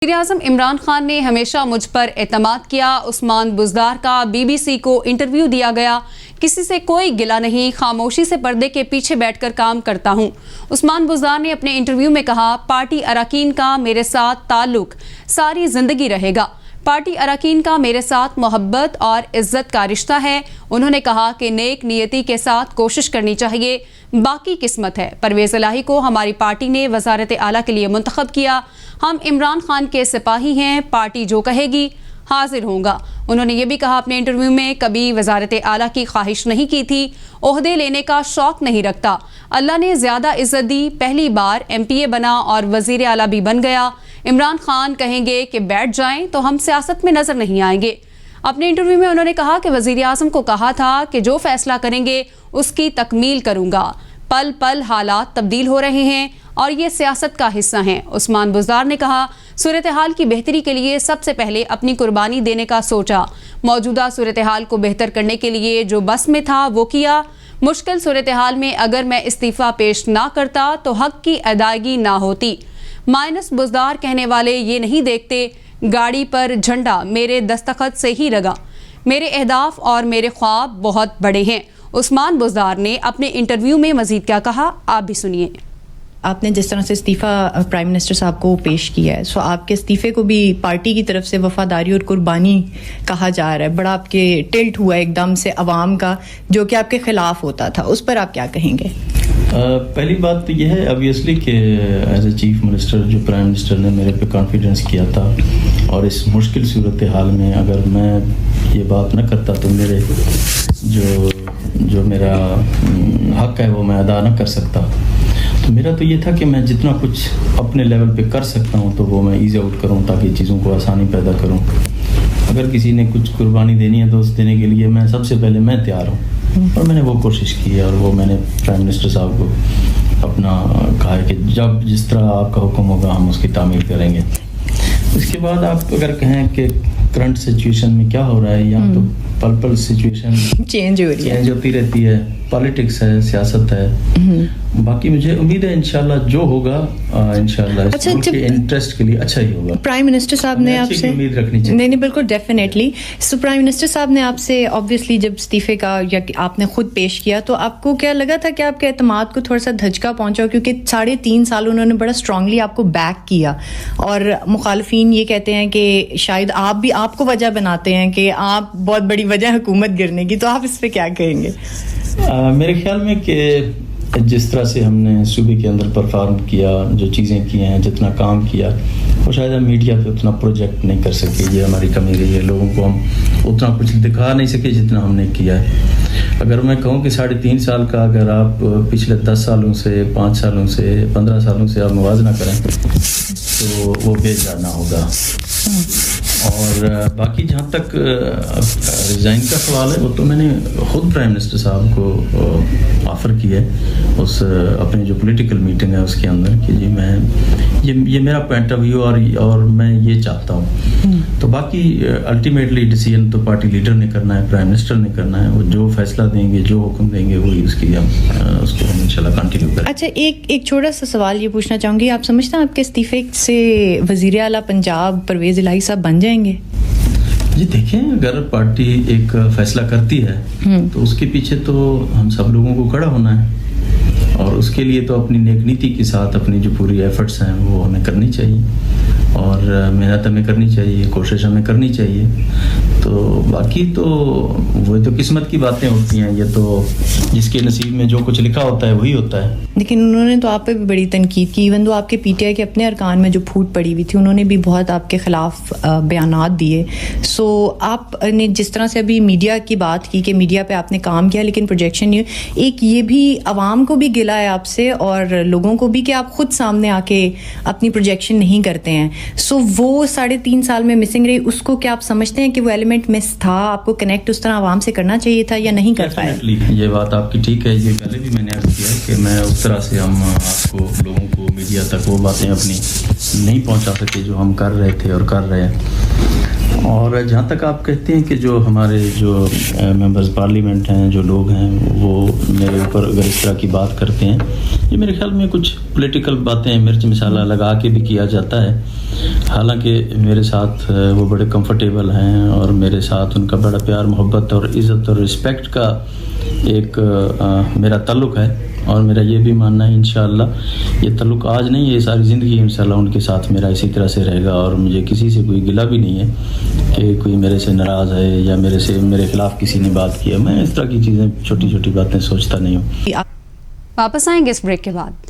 وزیراعظم عمران خان نے ہمیشہ مجھ پر اعتماد کیا. عثمان بزدار کا BBC کو انٹرویو دیا گیا. کسی سے کوئی گلہ نہیں, خاموشی سے پردے کے پیچھے بیٹھ کر کام کرتا ہوں. عثمان بزدار نے اپنے انٹرویو میں کہا, پارٹی اراکین کا میرے ساتھ تعلق ساری زندگی رہے گا. پارٹی اراکین کا میرے ساتھ محبت اور عزت کا رشتہ ہے. انہوں نے کہا کہ نیک نیتی کے ساتھ کوشش کرنی چاہیے, باقی قسمت ہے. پرویز الہی کو ہماری پارٹی نے وزارت اعلیٰ کے لیے منتخب کیا. ہم عمران خان کے سپاہی ہیں, پارٹی جو کہے گی حاضر ہوں گا. انہوں نے یہ بھی کہا اپنے انٹرویو میں کبھی وزارت اعلیٰ کی خواہش نہیں کی تھی, عہدے لینے کا شوق نہیں رکھتا. اللہ نے زیادہ عزت دی, پہلی بار MPA بنا اور وزیر اعلیٰ بھی بن گیا. عمران خان کہیں گے کہ بیٹھ جائیں تو ہم سیاست میں نظر نہیں آئیں گے. اپنے انٹرویو میں انہوں نے کہا کہ وزیر اعظم کو کہا تھا کہ جو فیصلہ کریں گے اس کی تکمیل کروں گا. پل پل حالات تبدیل ہو رہے ہیں اور یہ سیاست کا حصہ ہیں. عثمان بزدار نے کہا صورتحال کی بہتری کے لیے سب سے پہلے اپنی قربانی دینے کا سوچا. موجودہ صورتحال کو بہتر کرنے کے لیے جو بس میں تھا وہ کیا. مشکل صورتحال میں اگر میں استعفیٰ پیش نہ کرتا تو حق کی ادائیگی نہ ہوتی. مائنس بزدار کہنے والے یہ نہیں دیکھتے گاڑی پر جھنڈا میرے دستخط سے ہی لگا. میرے اہداف اور میرے خواب بہت بڑے ہیں. عثمان بزدار نے اپنے انٹرویو میں مزید کیا کہا, آپ بھی سنیے. آپ نے جس طرح سے استعفیٰ پرائم منسٹر صاحب کو پیش کیا ہے, سو آپ کے استعفے کو بھی پارٹی کی طرف سے وفاداری اور قربانی کہا جا رہا ہے. بڑا آپ کے ٹلٹ ہوا ہے ایک دم سے عوام کا, جو کہ آپ کے خلاف ہوتا تھا, اس پر آپ کیا کہیں گے؟ پہلی بات تو یہ ہے obviously کہ ایز اے چیف منسٹر جو پرائم منسٹر نے میرے پہ کانفیڈنس کیا تھا, اور اس مشکل صورتحال میں اگر میں یہ بات نہ کرتا تو میرے جو میرا حق ہے وہ میں ادا نہ کر سکتا. تو میرا تو یہ تھا کہ میں جتنا کچھ اپنے لیول پہ کر سکتا ہوں تو وہ میں ایزی آؤٹ کروں تاکہ چیزوں کو آسانی پیدا کروں. اگر کسی نے کچھ قربانی دینی ہے تو اس دینے کے لیے میں سب سے پہلے میں تیار ہوں, اور میں نے وہ کوشش کی ہے, اور وہ میں نے پرائم منسٹر صاحب کو اپنا کہا ہے کہ جب جس طرح آپ کا حکم ہوگا ہم اس کی تعمیل کریں گے. اس کے بعد آپ اگر کہیں کہ کرنٹ سچویشن میں کیا ہو رہا ہے, یہاں تو پل پل سچویشن چینج ہوتی رہتی ہے, پالیٹکس ہے, سیاست ہے. باقی مجھے امید ہے انشاءاللہ جو ہوگا انشاءاللہ اس کے انٹرسٹ کے لیے اچھا ہی ہوگا. پرائم منسٹر صاحب نے آپ سے امید رکھنی چاہیے. نہیں بالکل ڈیفینیٹلی. سو پرائم منسٹر صاحب نے آپ سے obviously جب استعفے کا یا آپ نے خود پیش کیا تو آپ کو کیا لگا تھا کہ آپ کے اعتماد کو تھوڑا سا دھچکا پہنچا, کیونکہ 3.5 سال انہوں نے بڑا اسٹرانگلی آپ کو بیک کیا, اور مخالفین یہ کہتے ہیں کہ شاید آپ بھی آپ کو وجہ بناتے ہیں کہ آپ بہت بڑی وجہ حکومت گرنے کی, تو آپ اس پہ کیا کہیں گے؟ میرے خیال میں کہ جس طرح سے ہم نے صوبے کے اندر پرفارم کیا, جو چیزیں کی ہیں, جتنا کام کیا, وہ شاید ہم میڈیا پہ اتنا پروجیکٹ نہیں کر سکے. یہ ہماری کمی رہی ہے, لوگوں کو ہم اتنا کچھ دکھا نہیں سکے جتنا ہم نے کیا ہے. اگر میں کہوں کہ 3.5 سال کا اگر آپ پچھلے 10 سالوں سے 5 سالوں سے 15 سالوں سے آپ موازنہ کریں تو وہ بے جانا ہوگا. اور باقی جہاں تک ریزائن کا سوال ہے, وہ تو میں نے خود پرائم منسٹر صاحب کو آفر کیا ہے اس اپنی جو پولیٹیکل میٹنگ ہے اس کے اندر کہ جی میں یہ میرا پوائنٹ آف ویو اور میں یہ چاہتا ہوں. تو باقی الٹیمیٹلی ڈیسیژن تو پارٹی لیڈر نے کرنا ہے, پرائم منسٹر نے کرنا ہے. وہ جو فیصلہ دیں گے, جو حکم دیں گے, وہی اس کو ہم انشاءاللہ کنٹینیو کریں. اچھا, ایک چھوٹا سا سوال یہ پوچھنا چاہوں گی, آپ سمجھتے ہیں آپ کے استعفے سے وزیر اعلیٰ پنجاب پرویز الہی صاحب بن جائیں گے؟ جی دیکھیں, اگر پارٹی ایک فیصلہ کرتی ہے تو اس کے پیچھے تو ہم سب لوگوں کو کھڑا ہونا ہے, اور اس کے لیے تو اپنی نیک نیتی کے ساتھ اپنی جو پوری ایفرٹس ہیں وہ ہمیں کرنی چاہیے, اور محنت ہمیں کرنی چاہیے, کوشش ہمیں کرنی چاہیے. تو باقی تو وہ تو قسمت کی باتیں ہوتی ہیں, یہ تو جس کے نصیب میں جو کچھ لکھا ہوتا ہے وہی ہوتا ہے. لیکن انہوں نے تو آپ پہ بھی بڑی تنقید کی, ایون تو آپ کے PTI کے اپنے ارکان میں جو پھوٹ پڑی ہوئی تھی انہوں نے بھی بہت آپ کے خلاف بیانات دیے. سو آپ نے جس طرح سے ابھی میڈیا کی بات کی کہ میڈیا پہ آپ نے کام کیا لیکن پروجیکشن نہیں, ایک یہ بھی عوام کو بھی گلا ہے آپ سے اور لوگوں کو بھی کہ آپ خود سامنے آ کے اپنی پروجیکشن نہیں کرتے ہیں. سو وہ 3.5 سال میں مسنگ رہی, اس کو کیا آپ سمجھتے ہیں کہ وہ ایلیمنٹ مس تھا, آپ کو کنیکٹ اس طرح عوام سے کرنا چاہیے تھا یا نہیں کر پائے؟ یہ بات آپ کی ٹھیک ہے, یہ پہلے بھی میں نے عرض کیا کہ میں اس طرح سے ہم آپ کو لوگوں کو میڈیا تک وہ باتیں اپنی نہیں پہنچا سکے جو ہم کر رہے تھے اور کر رہے ہیں. اور جہاں تک آپ کہتے ہیں کہ جو ہمارے جو ممبرز پارلیمنٹ ہیں, جو لوگ ہیں, وہ میرے اوپر اگر اس طرح کی بات کرتے ہیں, یہ میرے خیال میں کچھ پولیٹیکل باتیں مرچ مسالہ لگا کے بھی کیا جاتا ہے. حالانکہ میرے ساتھ وہ بڑے کمفرٹیبل ہیں اور میرے ساتھ ان کا بڑا پیار محبت اور عزت اور رسپیکٹ کا ایک میرا تعلق ہے, اور میرا یہ بھی ماننا ہے انشاءاللہ یہ تعلق آج نہیں, یہ ساری زندگی انشاءاللہ ان کے ساتھ میرا اسی طرح سے رہے گا. اور مجھے کسی سے کوئی گلہ بھی نہیں ہے کہ کوئی میرے سے ناراض ہے یا میرے خلاف کسی نے بات کی ہے. میں اس طرح کی چیزیں چھوٹی چھوٹی باتیں سوچتا نہیں ہوں. واپس آئیں گے اس بریک کے بعد.